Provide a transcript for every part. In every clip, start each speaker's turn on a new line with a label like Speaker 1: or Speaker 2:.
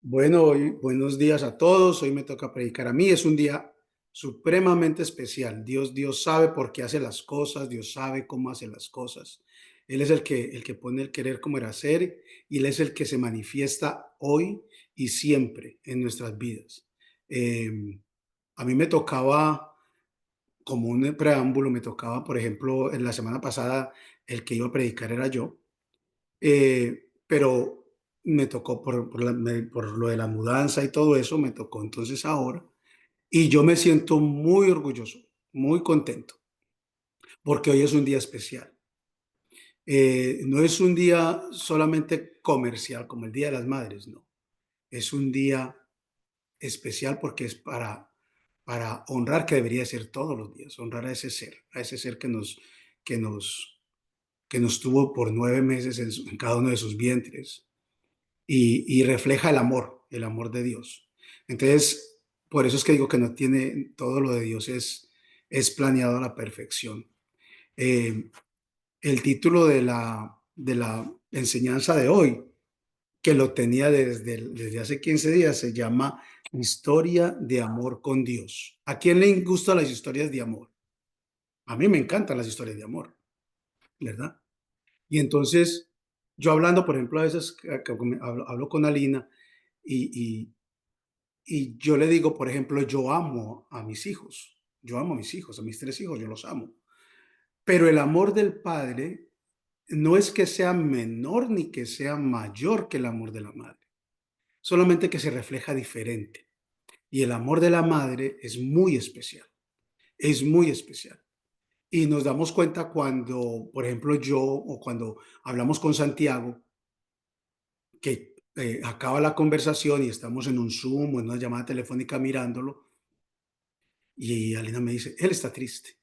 Speaker 1: Bueno, buenos días a todos. Hoy me toca predicar a mí. Es un día supremamente especial. Dios sabe por qué hace las cosas. Dios sabe cómo hace las cosas. Él es el que pone el querer como el hacer y Él es el que se manifiesta hoy y siempre en nuestras vidas. Eh, a mí me tocaba, como un preámbulo, me tocaba, por ejemplo, en la semana pasada, el que iba a predicar era yo. Pero me tocó por lo de la mudanza y todo eso, me tocó entonces ahora. Y yo me siento muy orgulloso, muy contento, porque hoy es un día especial. No es un día solamente comercial como el Día de las Madres, no. Es un día especial porque es para honrar, que debería ser todos los días, honrar a ese ser que nos, que nos tuvo por 9 meses en cada uno de sus vientres y refleja el amor de Dios. Entonces, por eso es que digo que no tiene, todo lo de Dios es planeado a la perfección. Eh, el título de la enseñanza de hoy, que lo tenía desde hace 15 días, se llama Historia de amor con Dios. ¿A quién le gustan las historias de amor? A mí me encantan las historias de amor, ¿verdad? Y entonces, yo hablando, por ejemplo, a veces hablo con Alina y, y yo le digo, por ejemplo, yo amo a mis hijos, yo amo a mis hijos, a mis 3 hijos, yo los amo. Pero el amor del padre no es que sea menor ni que sea mayor que el amor de la madre, solamente que se refleja diferente. Y el amor de la madre es muy especial. Y nos damos cuenta cuando, por ejemplo, yo o cuando hablamos con Santiago, que acaba la conversación y estamos en un Zoom o en una llamada telefónica mirándolo, y Alina me dice, él está triste,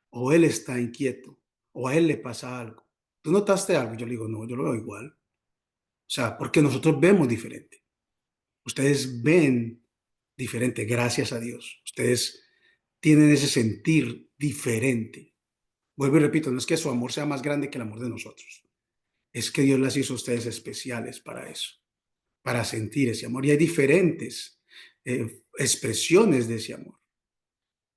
Speaker 1: o él está inquieto, o a él le pasa algo. ¿Tú notaste algo? Yo le digo, no, yo lo veo igual. O sea, porque nosotros vemos diferente. Ustedes ven diferente, gracias a Dios. Ustedes tienen ese sentir diferente. Vuelvo y repito, no es que su amor sea más grande que el amor de nosotros. Es que Dios las hizo a ustedes especiales para eso, para sentir ese amor. Y hay diferentes expresiones de ese amor.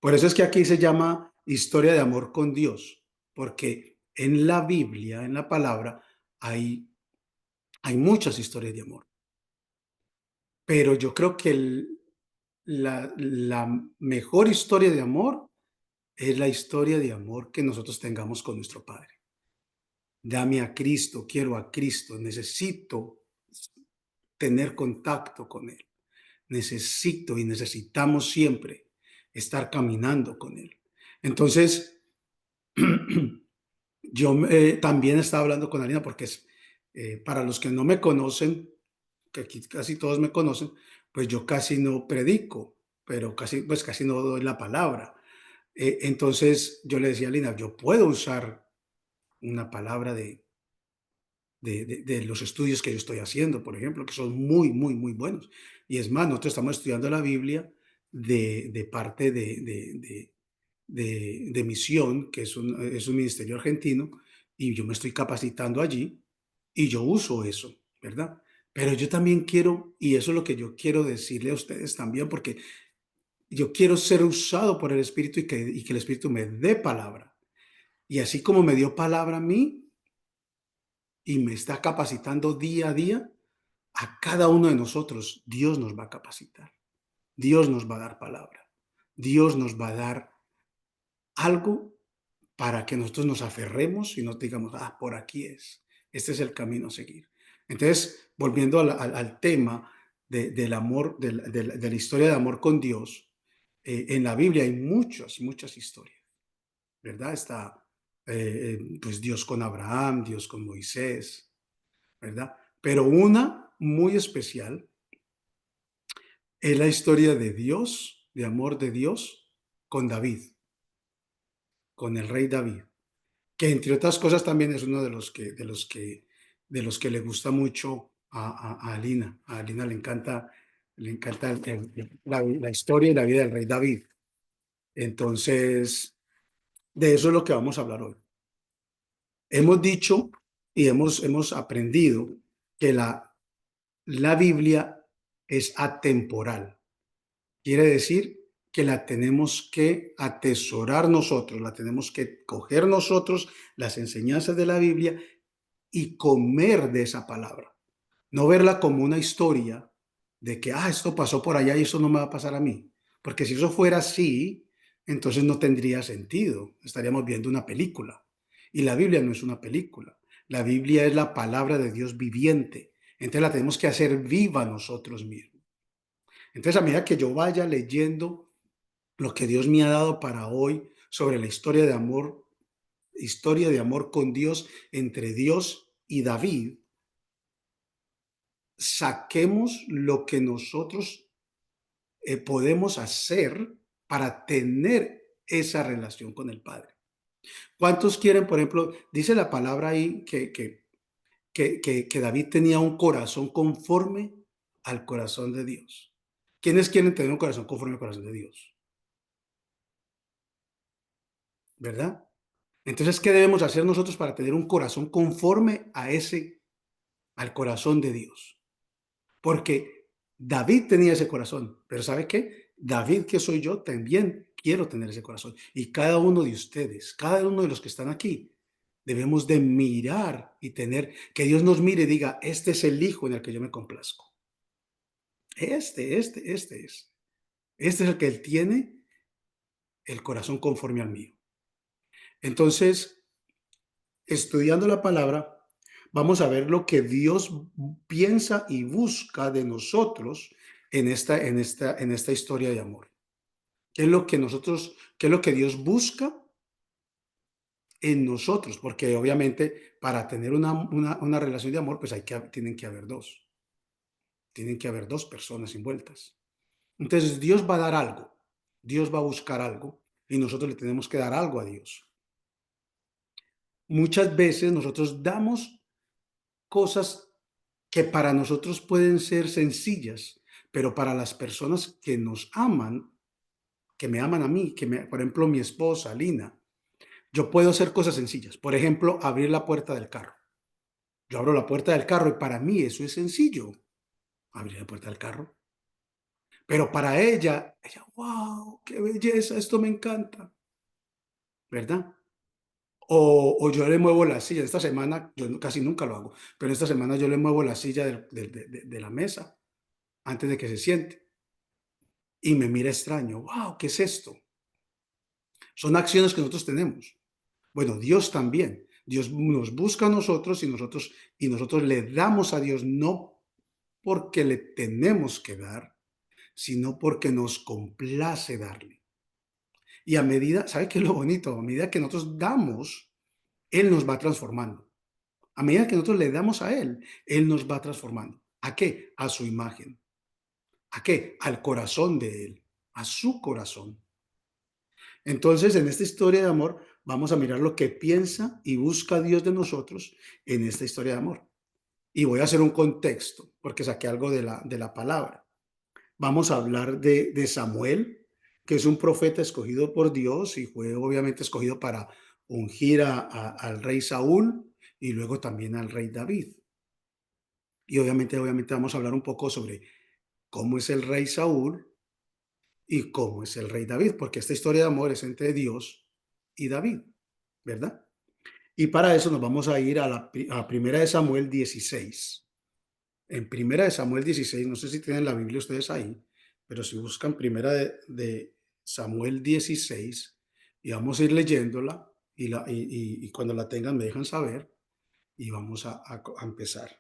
Speaker 1: Por eso es que aquí se llama historia de amor con Dios, porque en la Biblia, en la palabra, hay muchas historias de amor. Pero yo creo que la mejor historia de amor es la historia de amor que nosotros tengamos con nuestro Padre. Dame a Cristo, quiero a Cristo, necesito tener contacto con Él. Necesito y necesitamos siempre estar caminando con Él. Entonces, yo también estaba hablando con Alina porque para los que no me conocen, que aquí casi todos me conocen, pues yo casi no predico, pero casi no doy la palabra. Entonces yo le decía a Alina, yo puedo usar una palabra de los estudios que yo estoy haciendo, por ejemplo, que son muy, muy, muy buenos. Y es más, nosotros estamos estudiando la Biblia de parte de Misión, que es un ministerio argentino, y yo me estoy capacitando allí y yo uso eso, ¿verdad? Pero yo también quiero, y eso es lo que yo quiero decirle a ustedes también, porque yo quiero ser usado por el Espíritu y que el Espíritu me dé palabra. Y así como me dio palabra a mí y me está capacitando día a día, a cada uno de nosotros Dios nos va a capacitar. Dios nos va a dar palabra. Dios nos va a dar algo para que nosotros nos aferremos y no digamos, por aquí es, este es el camino a seguir. Entonces, volviendo al tema del amor, de la historia de amor con Dios, en la Biblia hay muchas, muchas historias, ¿verdad? Está pues Dios con Abraham, Dios con Moisés, ¿verdad? Pero una muy especial es la historia de Dios, de amor de Dios con David, con el rey David, que entre otras cosas también es uno de los que le gusta mucho a Alina. A Alina le encanta la historia y la vida del rey David. Entonces, de eso es lo que vamos a hablar hoy. Hemos dicho y hemos aprendido que la Biblia es atemporal. Quiere decir que la tenemos que atesorar nosotros, la tenemos que coger nosotros, las enseñanzas de la Biblia, y comer de esa palabra. No verla como una historia de que, esto pasó por allá y eso no me va a pasar a mí. Porque si eso fuera así, entonces no tendría sentido. Estaríamos viendo una película. Y la Biblia no es una película. La Biblia es la palabra de Dios viviente. Entonces la tenemos que hacer viva nosotros mismos. Entonces, a medida que yo vaya leyendo lo que Dios me ha dado para hoy sobre la historia de amor con Dios, entre Dios y David, saquemos lo que nosotros podemos hacer para tener esa relación con el Padre. ¿Cuántos quieren, por ejemplo, dice la palabra ahí que David tenía un corazón conforme al corazón de Dios? ¿Quiénes quieren tener un corazón conforme al corazón de Dios? ¿Verdad? Entonces, ¿qué debemos hacer nosotros para tener un corazón conforme al corazón de Dios? Porque David tenía ese corazón, pero ¿sabe qué? David, que soy yo, también quiero tener ese corazón. Y cada uno de ustedes, cada uno de los que están aquí, debemos de mirar y que Dios nos mire y diga, este es el hijo en el que yo me complazco. Este es. Este es el que él tiene el corazón conforme al mío. Entonces, estudiando la palabra, vamos a ver lo que Dios piensa y busca de nosotros en esta historia de amor. ¿Qué es lo que qué es lo que Dios busca en nosotros? Porque obviamente para tener una relación de amor, pues tienen que haber dos personas envueltas. Entonces Dios va a dar algo, Dios va a buscar algo y nosotros le tenemos que dar algo a Dios. Muchas veces nosotros damos cosas que para nosotros pueden ser sencillas, pero para las personas que nos aman, que me aman a mí, por ejemplo, mi esposa, Lina, yo puedo hacer cosas sencillas. Por ejemplo, abrir la puerta del carro. Yo abro la puerta del carro y para mí eso es sencillo, abrir la puerta del carro. Pero para ella, wow, qué belleza, esto me encanta, ¿verdad? O yo le muevo la silla. Esta semana, casi nunca lo hago, pero esta semana yo le muevo la silla de la mesa antes de que se siente y me mira extraño. Wow, ¿qué es esto? Son acciones que nosotros tenemos. Bueno, Dios también. Dios nos busca a nosotros y nosotros le damos a Dios no porque le tenemos que dar, sino porque nos complace darle. Y a medida, ¿sabe qué es lo bonito? A medida que nosotros damos, Él nos va transformando. A medida que nosotros le damos a Él nos va transformando. ¿A qué? A su imagen. ¿A qué? Al corazón de Él, a su corazón. Entonces, en esta historia de amor, vamos a mirar lo que piensa y busca Dios de nosotros en esta historia de amor. Y voy a hacer un contexto, porque saqué algo de la palabra. Vamos a hablar de Samuel, que es un profeta escogido por Dios y fue obviamente escogido para ungir al rey Saúl y luego también al rey David. Y obviamente vamos a hablar un poco sobre cómo es el rey Saúl y cómo es el rey David, porque esta historia de amor es entre Dios y David, ¿verdad? Y para eso nos vamos a ir a Primera de Samuel 16. En Primera de Samuel 16, no sé si tienen la Biblia ustedes ahí, pero si buscan Primera de Samuel 16, y vamos a ir leyéndola, y cuando la tengan me dejan saber, y vamos a empezar.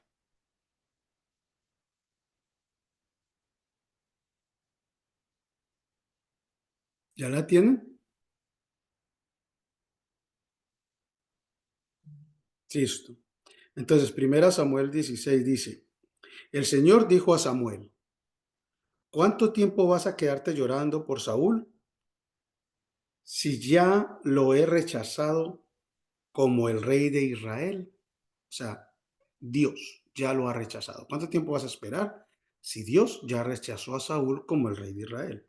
Speaker 1: ¿Ya la tienen? Listo. Entonces, Primera Samuel 16 dice, el Señor dijo a Samuel, ¿cuánto tiempo vas a quedarte llorando por Saúl? Si ya lo he rechazado como el rey de Israel. O sea, Dios ya lo ha rechazado. ¿Cuánto tiempo vas a esperar si Dios ya rechazó a Saúl como el rey de Israel?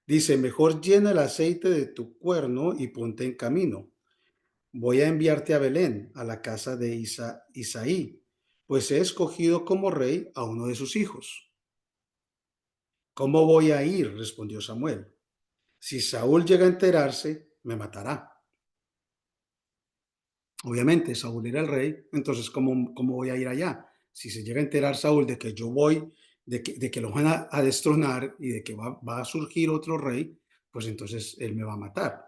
Speaker 1: Dice, mejor llena el aceite de tu cuerno y ponte en camino. Voy a enviarte a Belén, a la casa de Isaí, pues he escogido como rey a uno de sus hijos. ¿Cómo voy a ir?, respondió Samuel. Si Saúl llega a enterarse, me matará. Obviamente, Saúl era el rey, entonces, ¿cómo voy a ir allá? Si se llega a enterar Saúl de que yo voy, de que lo van a destronar y de que va a surgir otro rey, pues entonces él me va a matar.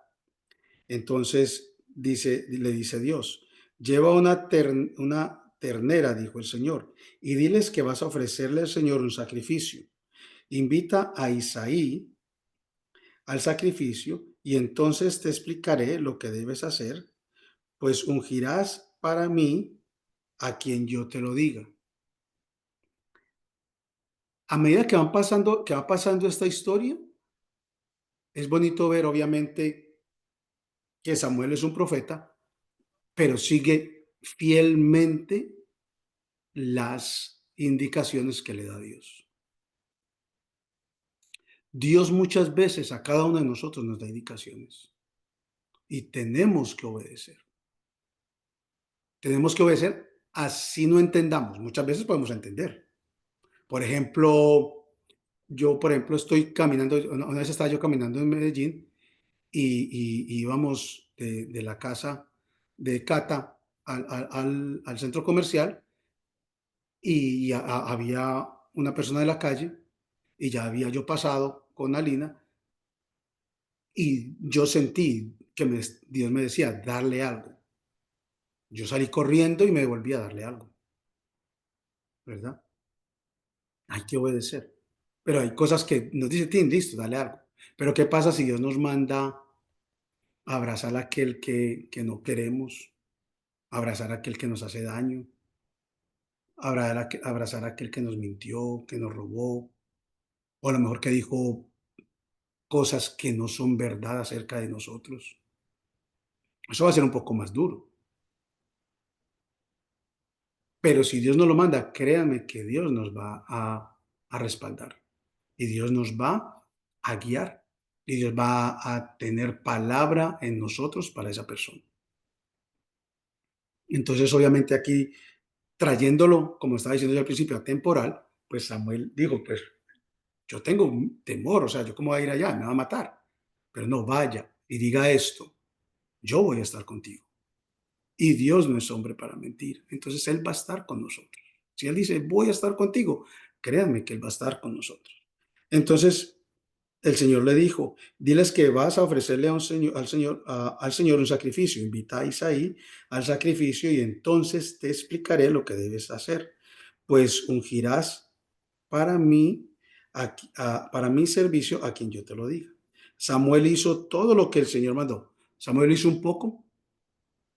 Speaker 1: Entonces le dice Dios, lleva una ternera, dijo el Señor, y diles que vas a ofrecerle al Señor un sacrificio. Invita a Isaí al sacrificio y entonces te explicaré lo que debes hacer, pues ungirás para mí a quien yo te lo diga. A medida que va pasando esta historia, es bonito ver, obviamente, que Samuel es un profeta, pero sigue fielmente las indicaciones que le da Dios. Dios muchas veces a cada uno de nosotros nos da indicaciones y tenemos que obedecer. Tenemos que obedecer así no entendamos. Muchas veces podemos entender. Por ejemplo, estoy caminando, una vez estaba yo caminando en Medellín y íbamos de la casa de Cata al centro comercial y había una persona de la calle y ya había yo pasado con Alina y yo sentí que Dios me decía, darle algo. Yo salí corriendo y me devolví a darle algo, ¿verdad? Hay que obedecer. Pero hay cosas que nos dice, Tim, listo, dale algo. Pero ¿qué pasa si Dios nos manda a abrazar a aquel que no queremos, abrazar a aquel que nos hace daño, abrazar a aquel que nos mintió, que nos robó, o a lo mejor que dijo cosas que no son verdad acerca de nosotros? Eso va a ser un poco más duro. Pero si Dios nos lo manda, créanme que Dios nos va a respaldar y Dios nos va a guiar y Dios va a tener palabra en nosotros para esa persona. Entonces, obviamente aquí trayéndolo, como estaba diciendo yo al principio, a temporal, pues Samuel dijo, pues yo tengo un temor, o sea, yo cómo voy a ir allá, me va a matar, pero no vaya y diga esto, yo voy a estar contigo. Y Dios no es hombre para mentir, entonces Él va a estar con nosotros. Si Él dice, voy a estar contigo, créanme que Él va a estar con nosotros. Entonces, el Señor le dijo, diles que vas a ofrecerle a un señor, al Señor un sacrificio. Invita a Isaí al sacrificio y entonces te explicaré lo que debes hacer. Pues ungirás para mí, para mi servicio a quien yo te lo diga. Samuel hizo todo lo que el Señor mandó. ¿Samuel hizo un poco?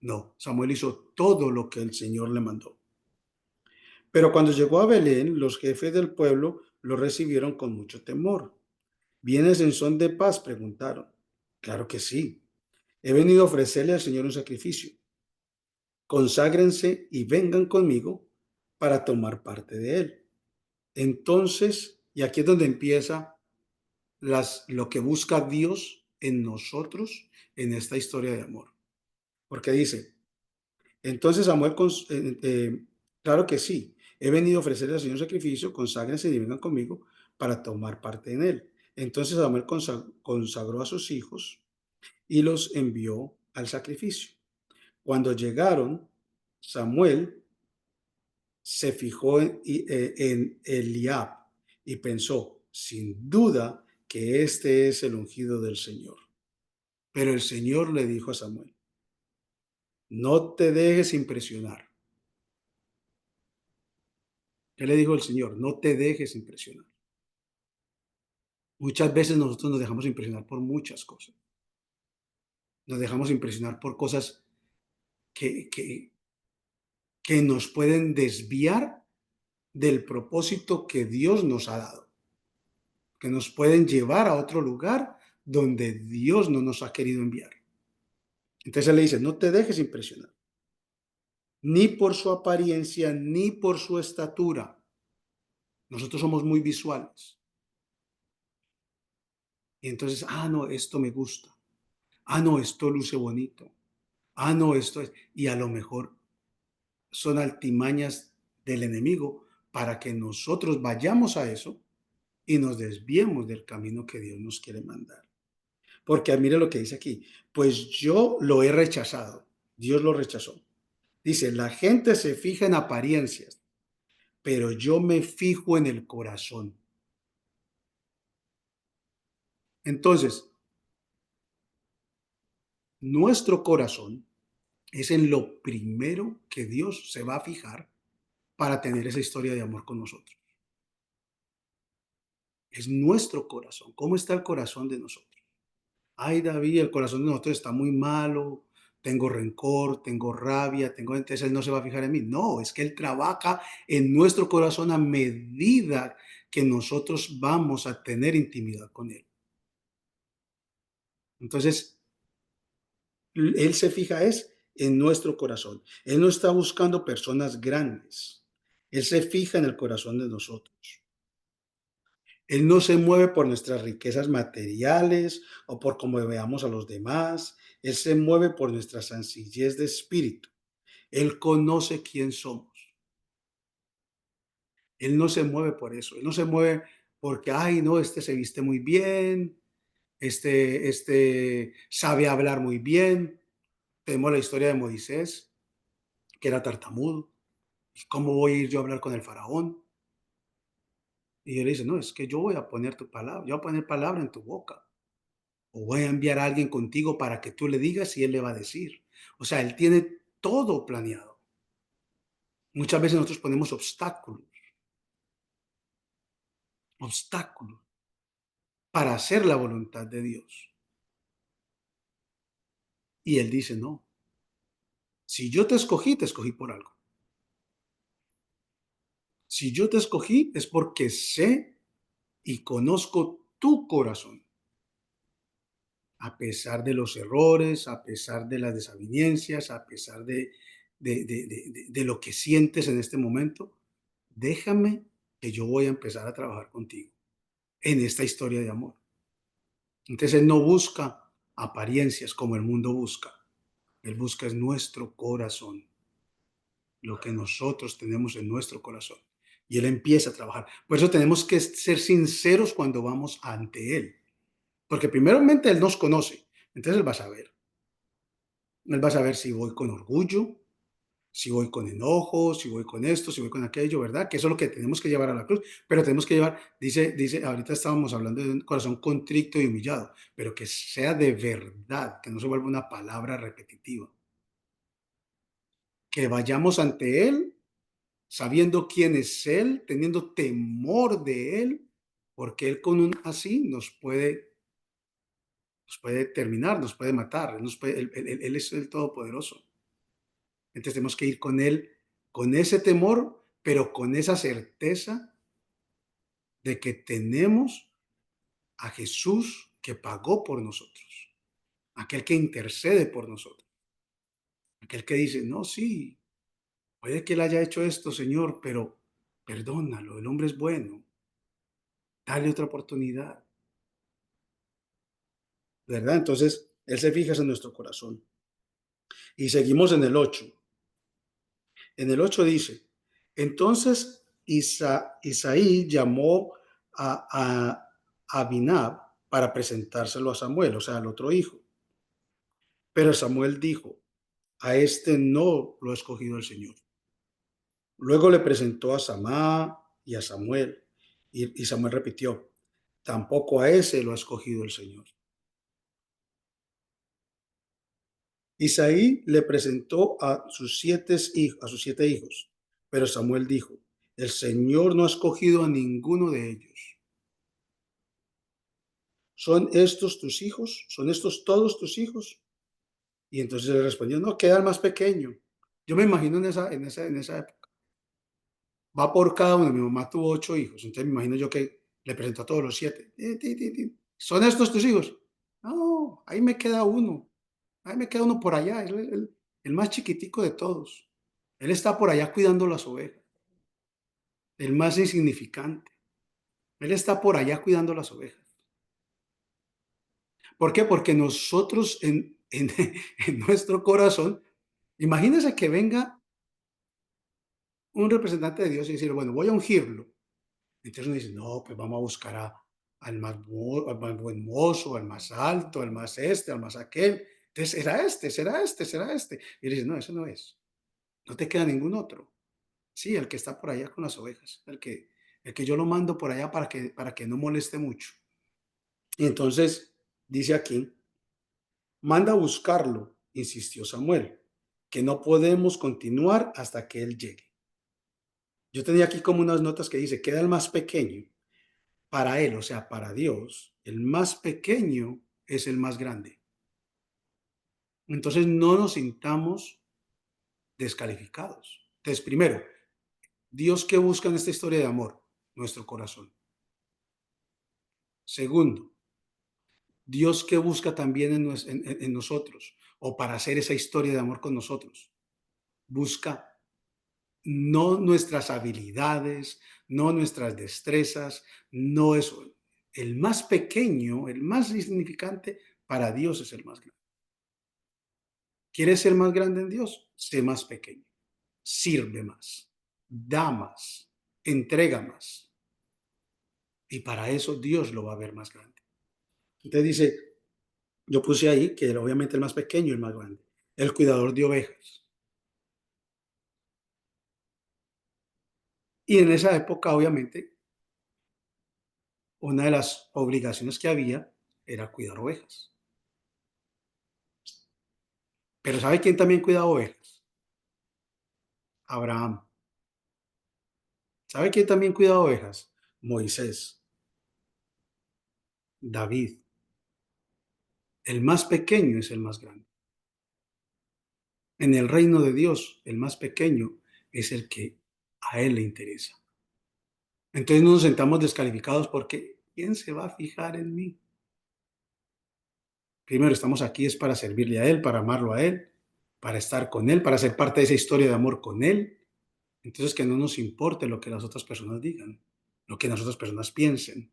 Speaker 1: No, Samuel hizo todo lo que el Señor le mandó. Pero cuando llegó a Belén, los jefes del pueblo lo recibieron con mucho temor. ¿Vienes en son de paz?, preguntaron. Claro que sí. He venido a ofrecerle al Señor un sacrificio. Conságrense y vengan conmigo para tomar parte de él. Entonces, y aquí es donde empieza lo que busca Dios en nosotros en esta historia de amor. Porque dice, entonces Samuel, claro que sí, he venido a ofrecerle al Señor un sacrificio, conságrense y vengan conmigo para tomar parte en él. Entonces Samuel consagró a sus hijos y los envió al sacrificio. Cuando llegaron, Samuel se fijó en Eliab y pensó, sin duda, que este es el ungido del Señor. Pero el Señor le dijo a Samuel, no te dejes impresionar. ¿Qué le dijo el Señor? No te dejes impresionar. Muchas veces nosotros nos dejamos impresionar por muchas cosas. Nos dejamos impresionar por cosas que, que, que nos pueden desviar del propósito que Dios nos ha dado, que nos pueden llevar a otro lugar donde Dios no nos ha querido enviar. Entonces él le dice, no te dejes impresionar, ni por su apariencia, ni por su estatura. Nosotros somos muy visuales. Y entonces, no, esto me gusta. No, esto luce bonito. No, esto es. Y a lo mejor son altimañas del enemigo para que nosotros vayamos a eso y nos desviemos del camino que Dios nos quiere mandar. Porque mire lo que dice aquí, pues yo lo he rechazado, Dios lo rechazó. Dice, la gente se fija en apariencias, pero yo me fijo en el corazón. Entonces, nuestro corazón es en lo primero que Dios se va a fijar para tener esa historia de amor con nosotros. Es nuestro corazón. ¿Cómo está el corazón de nosotros? Ay, David, el corazón de nosotros está muy malo, tengo rencor, tengo rabia, entonces Él no se va a fijar en mí. No, es que Él trabaja en nuestro corazón a medida que nosotros vamos a tener intimidad con Él. Entonces, Él se fija es en nuestro corazón. Él no está buscando personas grandes. Él se fija en el corazón de nosotros. Él no se mueve por nuestras riquezas materiales o por cómo veamos a los demás. Él se mueve por nuestra sencillez de espíritu. Él conoce quién somos. Él no se mueve por eso. Él no se mueve porque, ay, no, este se viste muy bien, este sabe hablar muy bien. Tenemos la historia de Moisés, que era tartamudo. ¿Cómo voy a ir yo a hablar con el faraón? Y él dice, no, es que yo voy a poner tu palabra, yo voy a poner palabra en tu boca. O voy a enviar a alguien contigo para que tú le digas y él le va a decir. O sea, él tiene todo planeado. Muchas veces nosotros ponemos obstáculos para hacer la voluntad de Dios. Y él dice, no, si yo te escogí por algo. Si yo te escogí es porque sé y conozco tu corazón. A pesar de los errores, a pesar de las desavenencias, a pesar de lo que sientes en este momento, déjame que yo voy a empezar a trabajar contigo en esta historia de amor. Entonces Él no busca apariencias como el mundo busca. Él busca es nuestro corazón, lo que nosotros tenemos en nuestro corazón. Y Él empieza a trabajar. Por eso tenemos que ser sinceros cuando vamos ante Él. Porque primeramente Él nos conoce. Entonces Él va a saber. Él va a saber si voy con orgullo, si voy con enojo, si voy con esto, si voy con aquello, ¿verdad? Que eso es lo que tenemos que llevar a la cruz. Pero tenemos que llevar, ahorita estábamos hablando de un corazón contrito y humillado, pero que sea de verdad, que no se vuelva una palabra repetitiva. Que vayamos ante Él sabiendo quién es Él, teniendo temor de Él, porque Él con un así nos puede terminar, nos puede matar, él es el Todopoderoso. Entonces tenemos que ir con Él, con ese temor, pero con esa certeza de que tenemos a Jesús que pagó por nosotros, aquel que intercede por nosotros, aquel que dice, no, sí, puede que Él haya hecho esto, Señor, pero perdónalo, el hombre es bueno, dale otra oportunidad, ¿verdad? Entonces, Él se fija en nuestro corazón. Y seguimos en el 8. En el 8 dice, entonces Isaí llamó a Abinab para presentárselo a Samuel, o sea, al otro hijo. Pero Samuel dijo, a este no lo ha escogido el Señor. Luego le presentó a Samá y a Samuel, y Samuel repitió, tampoco a ese lo ha escogido el Señor. Isaí le presentó a sus siete hijos, pero Samuel dijo, el Señor no ha escogido a ninguno de ellos. ¿Son estos tus hijos? ¿Son estos todos tus hijos? Y entonces le respondió, no, queda el más pequeño. Yo me imagino en esa época. Va por cada uno. Mi mamá tuvo 8 hijos, entonces me imagino yo que le presentó a todos los 7. ¿Son estos tus hijos? No, ahí me queda uno. Ahí me queda uno por allá, el más chiquitico de todos. Él está por allá cuidando las ovejas, el más insignificante. Él está por allá cuidando las ovejas. ¿Por qué? Porque nosotros en nuestro corazón, imagínense que venga un representante de Dios y decir, bueno, voy a ungirlo. Entonces uno dice, no, pues vamos a buscar al más buen mozo, al más alto, al más este, al más aquel. Entonces, será este, será este, será este. Y le dice, no, ese no es. No te queda ningún otro. Sí, el que está por allá con las ovejas, el que yo lo mando por allá para que no moleste mucho. Y entonces dice aquí, manda a buscarlo, insistió Samuel, que no podemos continuar hasta que él llegue. Yo tenía aquí como unas notas que dice, queda el más pequeño. Para él, o sea, para Dios, el más pequeño es el más grande. Entonces no nos sintamos descalificados. Entonces, primero, Dios, ¿qué busca en esta historia de amor? Nuestro corazón. Segundo, Dios, ¿qué busca también en nosotros? O para hacer esa historia de amor con nosotros. Busca no nuestras habilidades, no nuestras destrezas, no eso. El más pequeño, el más insignificante, para Dios es el más grande. ¿Quieres ser más grande en Dios? Sé más pequeño, sirve más, da más, entrega más. Y para eso Dios lo va a ver más grande. Entonces dice, yo puse ahí que obviamente el más pequeño y el más grande. El cuidador de ovejas. Y en esa época, obviamente, una de las obligaciones que había era cuidar ovejas. Pero ¿sabe quién también cuida ovejas? Abraham. ¿Sabe quién también cuida ovejas? Moisés, David. El más pequeño es el más grande. En el reino de Dios, el más pequeño es el que a Él le interesa. Entonces no nos sentamos descalificados porque ¿quién se va a fijar en mí? Primero, estamos aquí es para servirle a Él, para amarlo a Él, para estar con Él, para ser parte de esa historia de amor con Él. Entonces que no nos importe lo que las otras personas digan, lo que las otras personas piensen.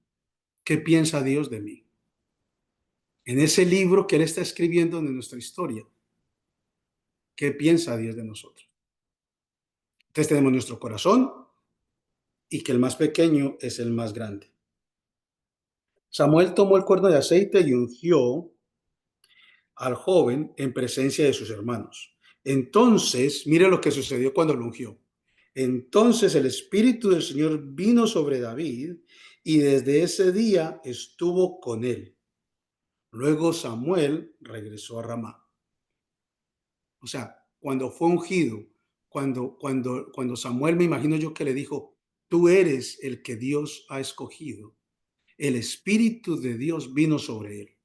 Speaker 1: ¿Qué piensa Dios de mí? En ese libro que Él está escribiendo de nuestra historia, ¿qué piensa Dios de nosotros? Entonces tenemos nuestro corazón y que el más pequeño es el más grande. Samuel tomó el cuerno de aceite y ungió al joven en presencia de sus hermanos. Entonces, mire lo que sucedió cuando lo ungió. Entonces el Espíritu del Señor vino sobre David y desde ese día estuvo con él. Luego Samuel regresó a Ramá. O sea, cuando fue ungido, cuando Samuel, me imagino yo que le dijo, tú eres el que Dios ha escogido. El Espíritu de Dios vino sobre él.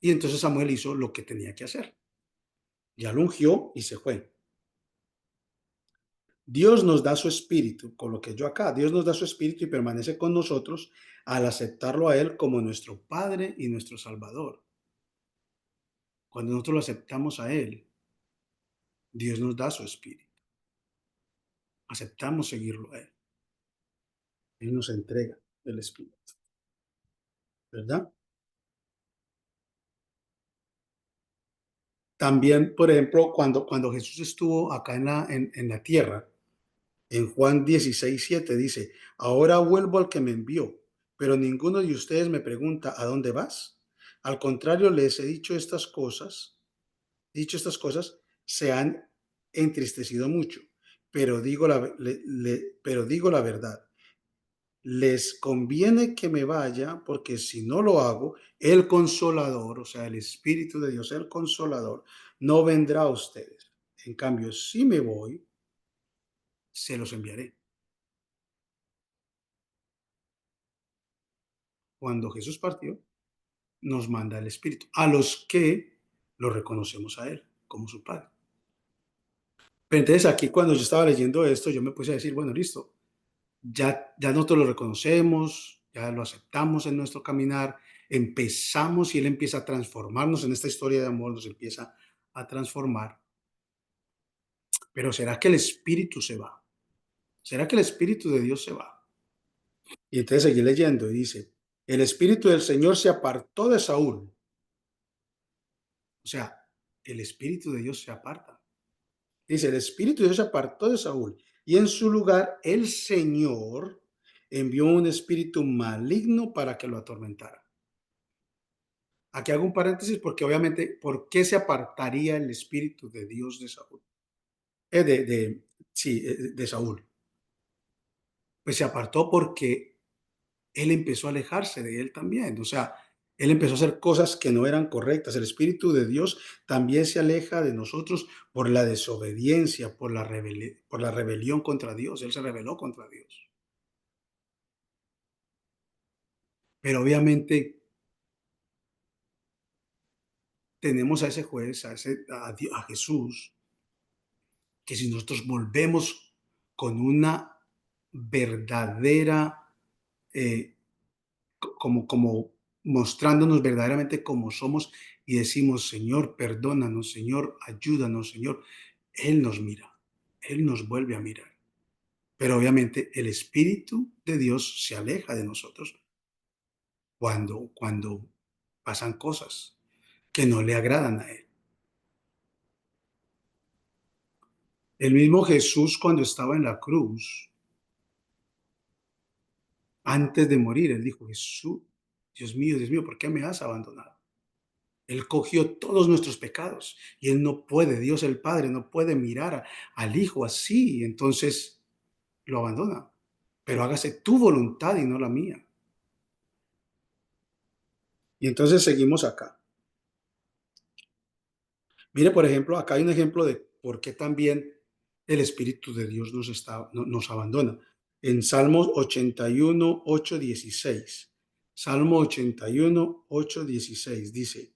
Speaker 1: Y entonces Samuel hizo lo que tenía que hacer. Ya lo ungió y se fue. Dios nos da su espíritu, con lo que yo acá, Dios nos da su espíritu y permanece con nosotros al aceptarlo a Él como nuestro Padre y nuestro Salvador. Cuando nosotros lo aceptamos a Él, Dios nos da su espíritu. Aceptamos seguirlo a Él. Él nos entrega el espíritu, ¿verdad? También, por ejemplo, cuando Jesús estuvo acá en la tierra, en Juan 16:7 dice, ahora vuelvo al que me envió, pero ninguno de ustedes me pregunta, ¿a dónde vas? Al contrario, les he dicho estas cosas, se han entristecido mucho, pero digo la verdad, les conviene que me vaya, porque si no lo hago, el consolador, o sea, el Espíritu de Dios, el consolador, no vendrá a ustedes. En cambio, si me voy, se los enviaré. Cuando Jesús partió, nos manda el Espíritu, a los que lo reconocemos a Él como su Padre. Pero entonces aquí cuando yo estaba leyendo esto, yo me puse a decir, bueno, listo, ya nosotros lo reconocemos, ya lo aceptamos en nuestro caminar, empezamos y Él empieza a transformarnos en esta historia de amor, nos empieza a transformar. Pero ¿será que el Espíritu se va? ¿Será que el Espíritu de Dios se va? Y entonces seguí leyendo y dice, el Espíritu del Señor se apartó de Saúl. O sea, el Espíritu de Dios se aparta. Dice, el Espíritu de Dios se apartó de Saúl y en su lugar el Señor envió un espíritu maligno para que lo atormentara. Aquí hago un paréntesis porque obviamente, ¿por qué se apartaría el espíritu de Dios de Saúl? Sí, de Saúl. Pues se apartó porque él empezó a alejarse de él también. O sea, él empezó a hacer cosas que no eran correctas. El Espíritu de Dios también se aleja de nosotros por la desobediencia, por la rebelión contra Dios. Él se rebeló contra Dios. Pero obviamente tenemos a ese juez, a Jesús, que si nosotros volvemos con una verdadera eh, como mostrándonos verdaderamente como somos y decimos, Señor, perdónanos, Señor, ayúdanos, Señor. Él nos mira, Él nos vuelve a mirar. Pero obviamente el Espíritu de Dios se aleja de nosotros cuando pasan cosas que no le agradan a Él. El mismo Jesús cuando estaba en la cruz, antes de morir, Él dijo, Jesús, Dios mío, ¿por qué me has abandonado? Él cogió todos nuestros pecados y Él no puede, Dios el Padre no puede mirar al Hijo así, entonces lo abandona. Pero hágase tu voluntad y no la mía. Y entonces seguimos acá. Mire, por ejemplo, acá hay un ejemplo de por qué también el Espíritu de Dios nos abandona. En Salmos 81, 8, 16. Salmo 81, 8, 16 dice,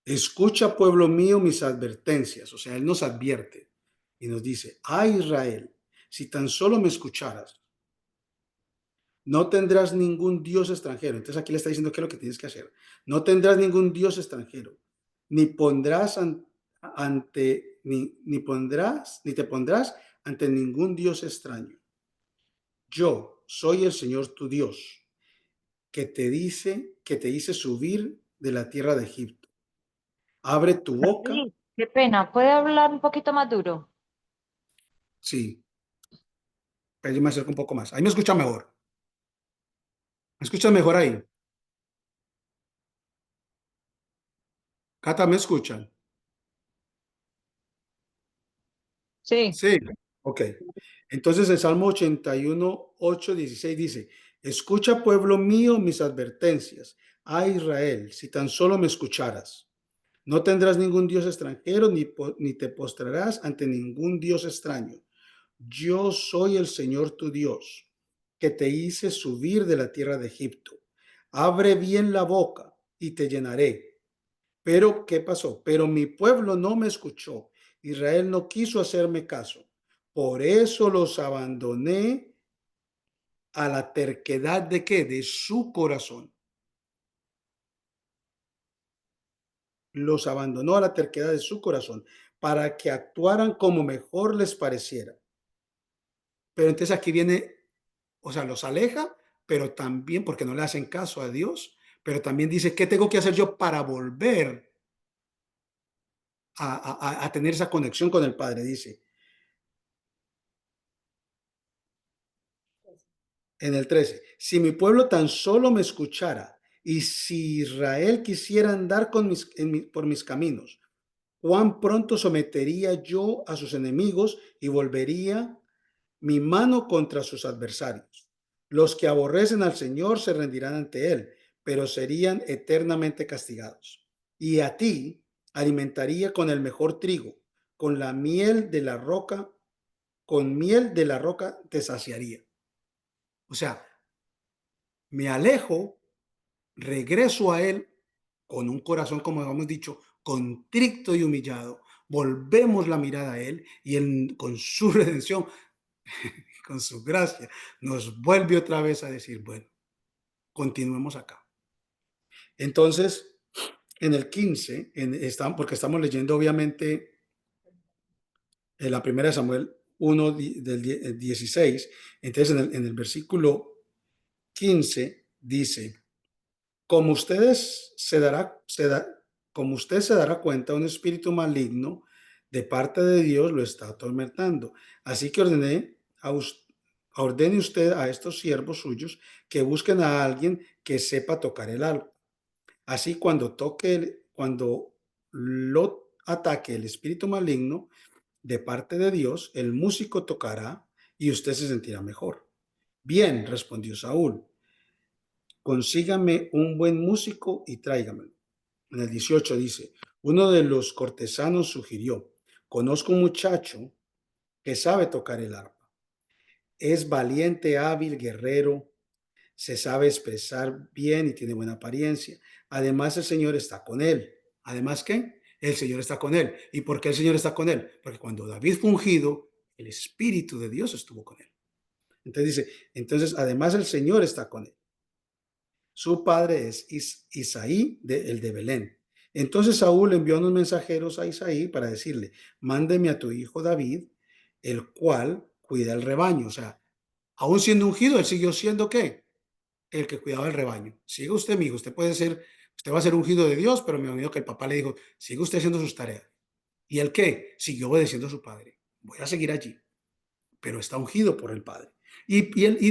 Speaker 1: escucha, pueblo mío, mis advertencias. O sea, Él nos advierte y nos dice, Israel, si tan solo me escucharas, no tendrás ningún Dios extranjero. Entonces aquí le está diciendo qué es lo que tienes que hacer. No tendrás ningún Dios extranjero, ni pondrás ni te pondrás ante ningún Dios extraño. Yo soy el Señor tu Dios, que te hice subir de la tierra de Egipto. Abre tu boca.
Speaker 2: David, qué pena, ¿puede hablar un poquito más duro?
Speaker 1: Sí, pero yo me acerco un poco más. Ahí me escucha mejor. ¿Me escuchas mejor ahí? Cata, ¿me escuchan?
Speaker 2: Sí.
Speaker 1: Sí. Ok. Entonces el Salmo 81, 8, 16 dice, escucha, pueblo mío, mis advertencias. Israel, si tan solo me escucharas. No tendrás ningún Dios extranjero, ni te postrarás ante ningún Dios extraño. Yo soy el Señor tu Dios, que te hice subir de la tierra de Egipto. Abre bien la boca y te llenaré. Pero, ¿qué pasó? Pero mi pueblo no me escuchó. Israel no quiso hacerme caso. Por eso los abandoné a la terquedad de qué? De su corazón. Los abandonó a la terquedad de su corazón para que actuaran como mejor les pareciera. Pero entonces aquí viene, o sea, los aleja, pero también porque no le hacen caso a Dios, pero también dice, ¿qué tengo que hacer yo para volver a tener esa conexión con el Padre? Dice en el 13, si mi pueblo tan solo me escuchara y si Israel quisiera andar por mis caminos, cuán pronto sometería yo a sus enemigos y volvería mi mano contra sus adversarios. Los que aborrecen al Señor se rendirán ante él, pero serían eternamente castigados. Y a ti alimentaría con el mejor trigo, con la miel de la roca, con miel de la roca te saciaría. O sea, me alejo, regreso a él con un corazón, como hemos dicho, contrito y humillado. Volvemos la mirada a él y él con su redención, con su gracia, nos vuelve otra vez a decir, bueno, continuemos acá. Entonces, en el 15, porque estamos leyendo obviamente en la primera de Samuel 1 del 16, entonces en el versículo 15 dice, como ustedes como usted se dará cuenta, un espíritu maligno de parte de Dios lo está atormentando. Así que ordené ordene usted a estos siervos suyos que busquen a alguien que sepa tocar el arpa. Así cuando lo ataque el espíritu maligno de parte de Dios, el músico tocará y usted se sentirá mejor. Bien, respondió Saúl, consígame un buen músico y tráigamelo. En el 18 dice, uno de los cortesanos sugirió, conozco un muchacho que sabe tocar el arpa. Es valiente, hábil, guerrero, se sabe expresar bien y tiene buena apariencia. Además, el Señor está con él. ¿Además qué? El Señor está con él. ¿Y por qué el Señor está con él? Porque cuando David fue ungido, el Espíritu de Dios estuvo con él. Entonces dice, entonces además el Señor está con él. Su padre es Isaí, el de Belén. Entonces Saúl envió unos mensajeros a Isaí para decirle, mándeme a tu hijo David, el cual cuida el rebaño. O sea, aún siendo ungido, él siguió siendo ¿qué? El que cuidaba el rebaño. Siga usted, mi hijo, usted va a ser ungido de Dios, pero me imagino que el papá le dijo, siga usted haciendo sus tareas. ¿Y el qué? Siguió obedeciendo a su padre. Voy a seguir allí, pero está ungido por el Padre. Y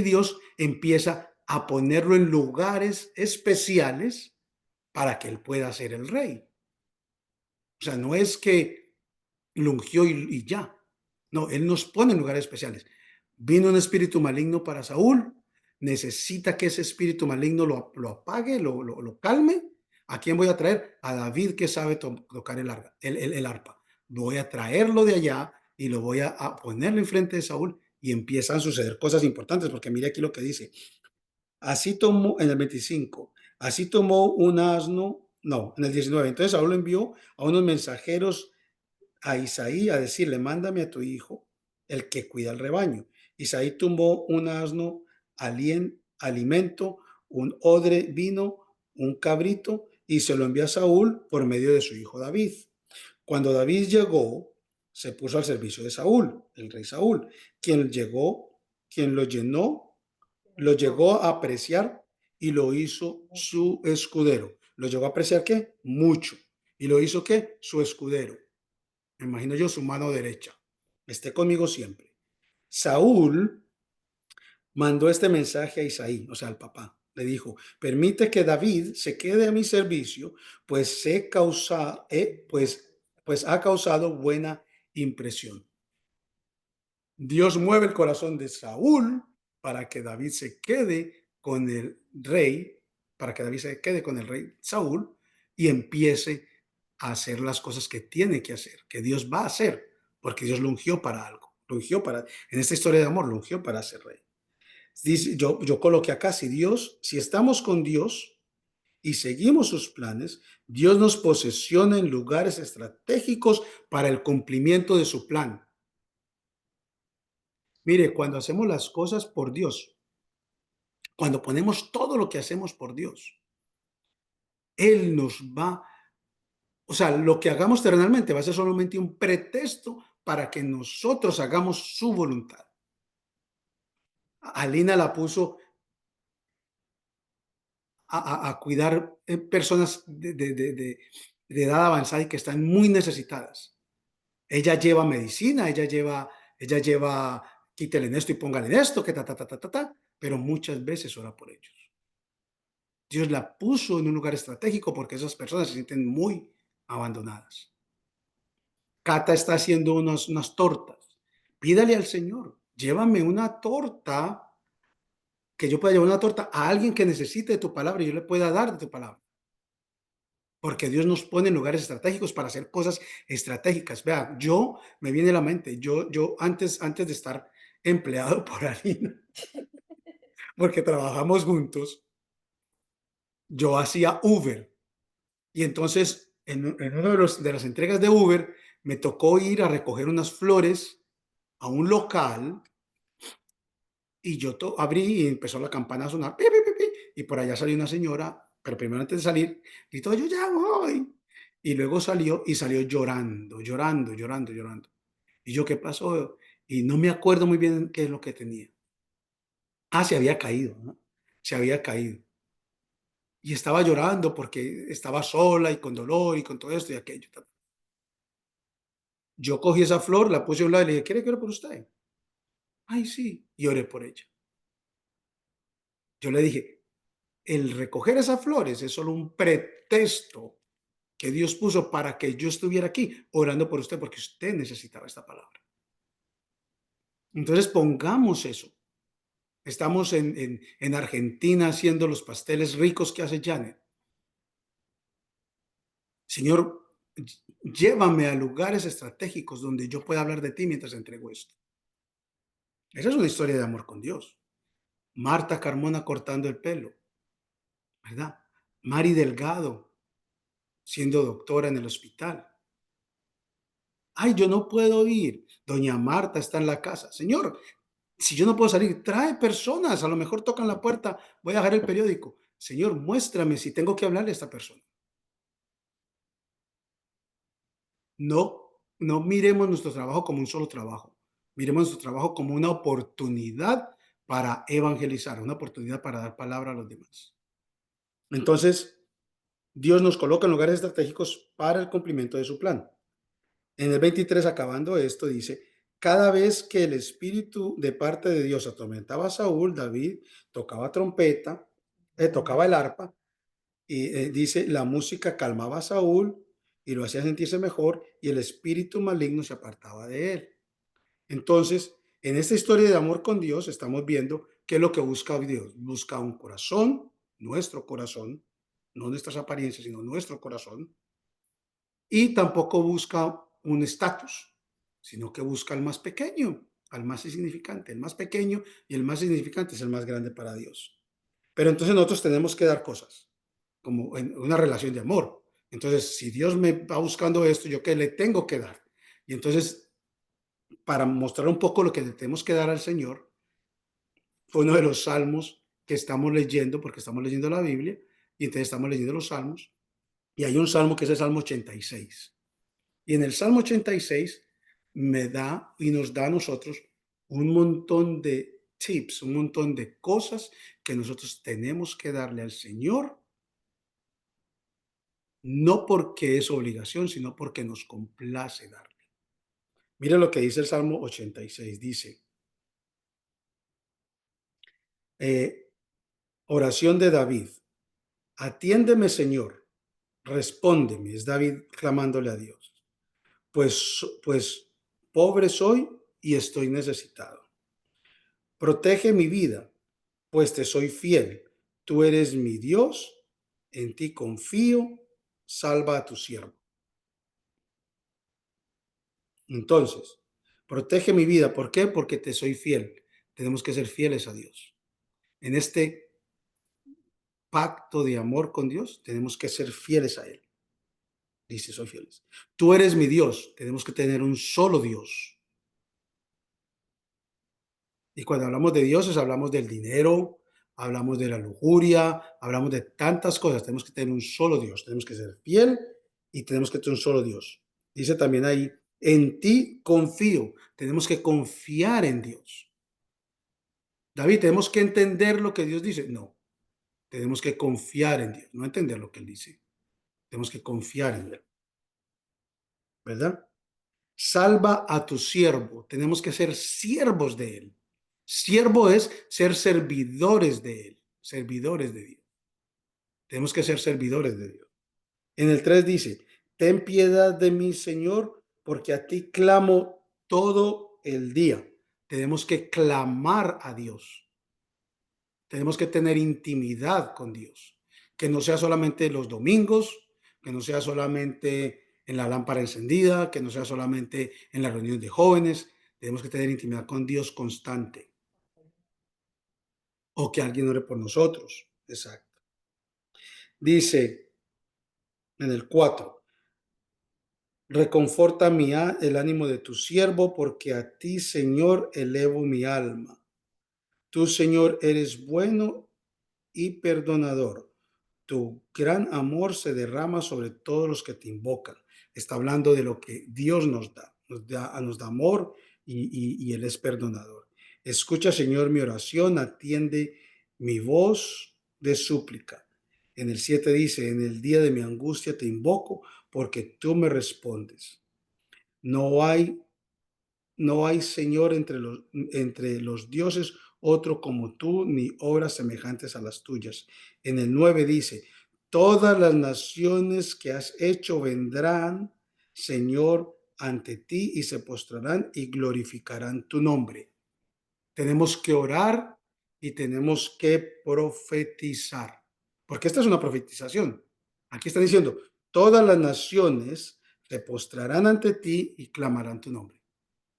Speaker 1: Dios empieza a ponerlo en lugares especiales para que él pueda ser el rey. O sea, no es que lo ungió y ya. No, él nos pone en lugares especiales. Vino un espíritu maligno para Saúl, necesita que ese espíritu maligno lo apague, lo calme. ¿A quién voy a traer? A David, que sabe tocar el arpa. Voy a traerlo de allá y lo voy a ponerlo enfrente de Saúl y empiezan a suceder cosas importantes, porque mire aquí lo que dice. Así tomó, en el 25, así tomó un asno, no, en el 19. Entonces Saúl envió a unos mensajeros a Isaí a decirle, mándame a tu hijo, el que cuida el rebaño. Isaí tumbó un asno, alimento, un odre, vino, un cabrito, y se lo envió a Saúl por medio de su hijo David. Cuando David llegó, se puso al servicio de Saúl, el rey Saúl, quien lo llegó a apreciar y lo hizo su escudero. ¿Lo llegó a apreciar qué? Mucho. ¿Y lo hizo qué? Su escudero. Me imagino yo su mano derecha. Esté conmigo siempre. Saúl mandó este mensaje a Isaí, o sea, al papá. Le dijo, permite que David se quede a mi servicio, pues ha causado buena impresión. Dios mueve el corazón de Saúl para que David se quede con el rey, para que David se quede con el rey Saúl y empiece a hacer las cosas que tiene que hacer, que Dios va a hacer, porque Dios lo ungió para algo, en esta historia de amor, lo ungió para ser rey. Dice, yo coloqué acá, si estamos con Dios y seguimos sus planes, Dios nos posesiona en lugares estratégicos para el cumplimiento de su plan. Mire, cuando hacemos las cosas por Dios, cuando ponemos todo lo que hacemos por Dios, Él nos va, o sea, lo que hagamos terrenalmente va a ser solamente un pretexto para que nosotros hagamos su voluntad. Alina la puso a cuidar personas de edad avanzada y que están muy necesitadas. Ella lleva medicina, ella lleva, quítele en esto y póngale en esto, que pero muchas veces ora por ellos. Dios la puso en un lugar estratégico porque esas personas se sienten muy abandonadas. Cata está haciendo unas tortas. Pídale al Señor, llévame una torta, que yo pueda llevar una torta a alguien que necesite de tu palabra y yo le pueda dar de tu palabra. Porque Dios nos pone en lugares estratégicos para hacer cosas estratégicas. Vea, yo me viene a la mente, yo antes de estar empleado por Alina, porque trabajamos juntos, yo hacía Uber. Y entonces, en una de las entregas de Uber, me tocó ir a recoger unas flores a un local y yo abrí y empezó la campana a sonar, pi, pi, pi, pi, y por allá salió una señora, pero primero antes de salir, gritó, yo ya voy. Y luego salió y salió llorando, llorando, llorando, llorando. Y yo, ¿qué pasó? Y no me acuerdo muy bien qué es lo que tenía. Ah, se había caído, ¿no? Se había caído. Y estaba llorando porque estaba sola y con dolor y con todo esto y aquello. Yo cogí esa flor, la puse a un lado y le dije, ¿quiere que ore por usted? Ay, sí, y oré por ella. Yo le dije, el recoger esas flores es solo un pretexto que Dios puso para que yo estuviera aquí orando por usted, porque usted necesitaba esta palabra. Entonces pongamos eso. Estamos en Argentina haciendo los pasteles ricos que hace Janet. Señor, llévame a lugares estratégicos donde yo pueda hablar de ti mientras entrego esto. Esa es una historia de amor con Dios. Marta Carmona cortando el pelo, ¿verdad? Mari Delgado siendo doctora en el hospital. Ay, yo no puedo ir. Doña Marta está en la casa. Señor, si yo no puedo salir, trae personas. A lo mejor tocan la puerta. Voy a dejar el periódico. Señor, muéstrame si tengo que hablarle a esta persona. No miremos nuestro trabajo como un solo trabajo. Miremos nuestro trabajo como una oportunidad para evangelizar, una oportunidad para dar palabra a los demás. Entonces, Dios nos coloca en lugares estratégicos para el cumplimiento de su plan. En el 23, acabando esto, dice, cada vez que el espíritu de parte de Dios atormentaba a Saúl, David tocaba trompeta, tocaba el arpa, y dice, la música calmaba a Saúl y lo hacía sentirse mejor y el espíritu maligno se apartaba de él. Entonces, en esta historia de amor con Dios estamos viendo qué es lo que busca Dios. Busca un corazón, nuestro corazón, no nuestras apariencias, sino nuestro corazón, y tampoco busca un estatus, sino que busca al más pequeño, al más insignificante. El más pequeño y el más insignificante es el más grande para Dios. Pero entonces nosotros tenemos que dar cosas, como en una relación de amor. Entonces, si Dios me va buscando esto, ¿yo qué le tengo que dar? Y entonces, para mostrar un poco lo que le tenemos que dar al Señor, fue uno de los salmos que estamos leyendo, porque estamos leyendo la Biblia, y entonces estamos leyendo los salmos, y hay un salmo que es el Salmo 86. Y en el Salmo 86 me da y nos da a nosotros un montón de tips, un montón de cosas que nosotros tenemos que darle al Señor, no porque es obligación, sino porque nos complace darle. Mira lo que dice el Salmo 86, dice, eh, oración de David, atiéndeme Señor, respóndeme, es David clamándole a Dios, pues pobre soy y estoy necesitado. Protege mi vida, pues te soy fiel. Tú eres mi Dios, en ti confío, salva a tu siervo. Entonces, protege mi vida. ¿Por qué? Porque te soy fiel. Tenemos que ser fieles a Dios. En este pacto de amor con Dios, tenemos que ser fieles a Él. Dice, soy fieles. Tú eres mi Dios. Tenemos que tener un solo Dios. Y cuando hablamos de dioses, hablamos del dinero, hablamos de la lujuria, hablamos de tantas cosas. Tenemos que tener un solo Dios. Tenemos que ser fiel y tenemos que tener un solo Dios. Dice también ahí, en ti confío. Tenemos que confiar en Dios. David, ¿tenemos que entender lo que Dios dice? No, tenemos que confiar en Dios, no entender lo que Él dice. Tenemos que confiar en Él, ¿verdad? Salva a tu siervo. Tenemos que ser siervos de Él. Siervo es ser servidores de Él, servidores de Dios. Tenemos que ser servidores de Dios. En el 3 dice, ten piedad de mí, Señor, porque a ti clamo todo el día. Tenemos que clamar a Dios. Tenemos que tener intimidad con Dios. Que no sea solamente los domingos, que no sea solamente en la lámpara encendida, que no sea solamente en la reunión de jóvenes. Tenemos que tener intimidad con Dios constante. O que alguien ore por nosotros. Exacto. Dice en el 4, reconforta el ánimo de tu siervo, porque a ti, Señor, elevo mi alma. Tú, Señor, eres bueno y perdonador. Tu gran amor se derrama sobre todos los que te invocan. Está hablando de lo que Dios nos da amor y Él es perdonador. Escucha, Señor, mi oración, atiende mi voz de súplica. En el 7 dice, en el día de mi angustia te invoco porque tú me respondes. No hay no hay Señor entre los dioses, otro como tú, ni obras semejantes a las tuyas. En el 9 dice, todas las naciones que has hecho vendrán, Señor, ante ti y se postrarán y glorificarán tu nombre. Tenemos que orar y tenemos que profetizar, porque esta es una profetización. Aquí está diciendo, todas las naciones se postrarán ante ti y clamarán tu nombre.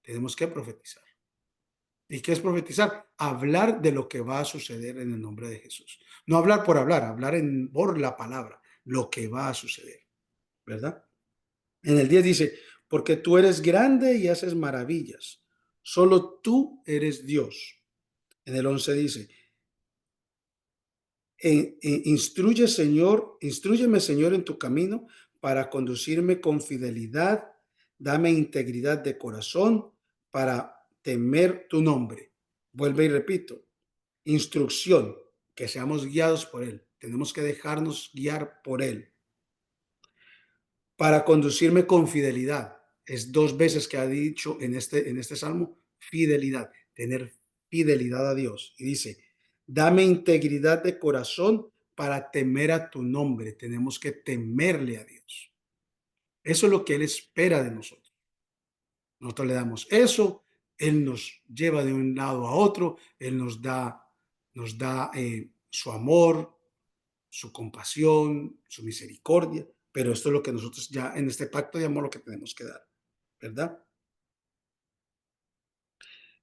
Speaker 1: Tenemos que profetizar. ¿Y qué es profetizar? Hablar de lo que va a suceder en el nombre de Jesús. No hablar por hablar, por la palabra, lo que va a suceder, ¿verdad? En el 10 dice, porque tú eres grande y haces maravillas. Solo tú eres Dios. En el 11 dice, instrúyeme, Señor, en tu camino para conducirme con fidelidad. Dame integridad de corazón para temer tu nombre. Vuelve y repito, instrucción, que seamos guiados por Él. Tenemos que dejarnos guiar por Él para conducirme con fidelidad. Es dos veces que ha dicho en este salmo fidelidad, tener fidelidad a Dios. Y dice, dame integridad de corazón para temer a tu nombre. Tenemos que temerle a Dios. Eso es lo que Él espera de nosotros. Nosotros le damos eso, Él nos lleva de un lado a otro, Él nos da su amor, su compasión, su misericordia, pero esto es lo que nosotros ya en este pacto de amor lo que tenemos que dar, ¿verdad?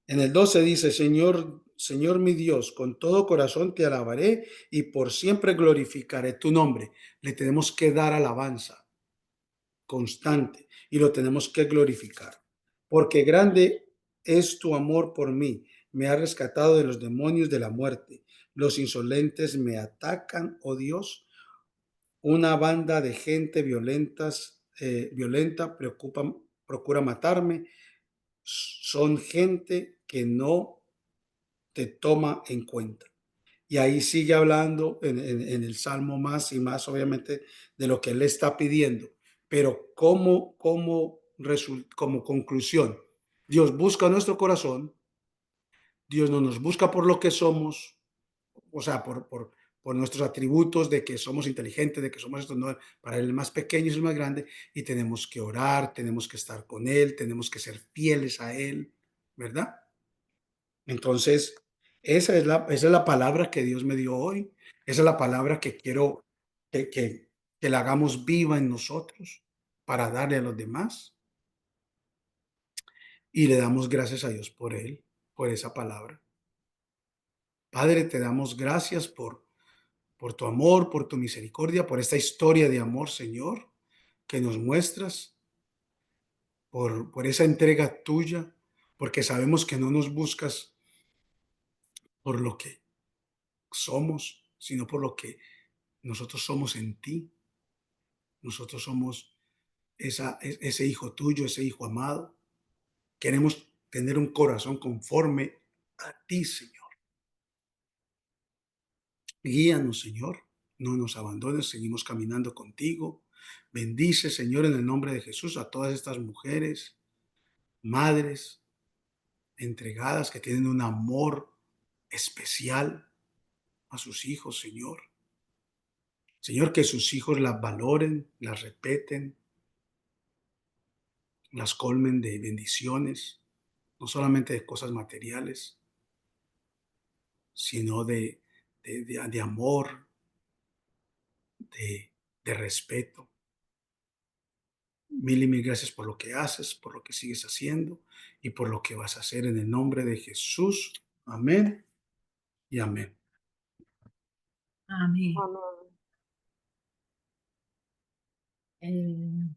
Speaker 1: En el 12 dice, Señor, Señor mi Dios, con todo corazón te alabaré y por siempre glorificaré tu nombre. Le tenemos que dar alabanza constante y lo tenemos que glorificar, porque grande es tu amor por mí. Me has rescatado de los demonios de la muerte. Los insolentes me atacan, oh Dios. Una banda de gente violenta procura matarme. Son gente que no te toma en cuenta. Y ahí sigue hablando en el Salmo más y más, obviamente, de lo que él está pidiendo. Pero como conclusión, Dios busca nuestro corazón, Dios no nos busca por lo que somos, o sea, por nuestros atributos de que somos inteligentes, de que somos esto, no, para él el más pequeño es el más grande, y tenemos que orar, tenemos que estar con él, tenemos que ser fieles a él, ¿verdad? Entonces, esa es la palabra que Dios me dio hoy, esa es la palabra que quiero que la hagamos viva en nosotros para darle a los demás, y le damos gracias a Dios por él, por esa palabra. Padre, te damos gracias por tu amor, por tu misericordia, por esta historia de amor, Señor, que nos muestras, por esa entrega tuya, porque sabemos que no nos buscas por lo que somos, sino por lo que nosotros somos en ti. Nosotros somos ese hijo tuyo, ese hijo amado. Queremos tener un corazón conforme a ti, Señor. Guíanos, Señor. No nos abandones, seguimos caminando contigo. Bendice, Señor, en el nombre de Jesús, a todas estas mujeres, madres entregadas que tienen un amor especial a sus hijos, Señor. Señor, que sus hijos las valoren, las respeten, las colmen de bendiciones, no solamente de cosas materiales, sino de amor, de respeto. Mil y mil gracias por lo que haces, por lo que sigues haciendo y por lo que vas a hacer en el nombre de Jesús. Amén y amén.
Speaker 3: Amén.
Speaker 2: Amén.
Speaker 3: Eh,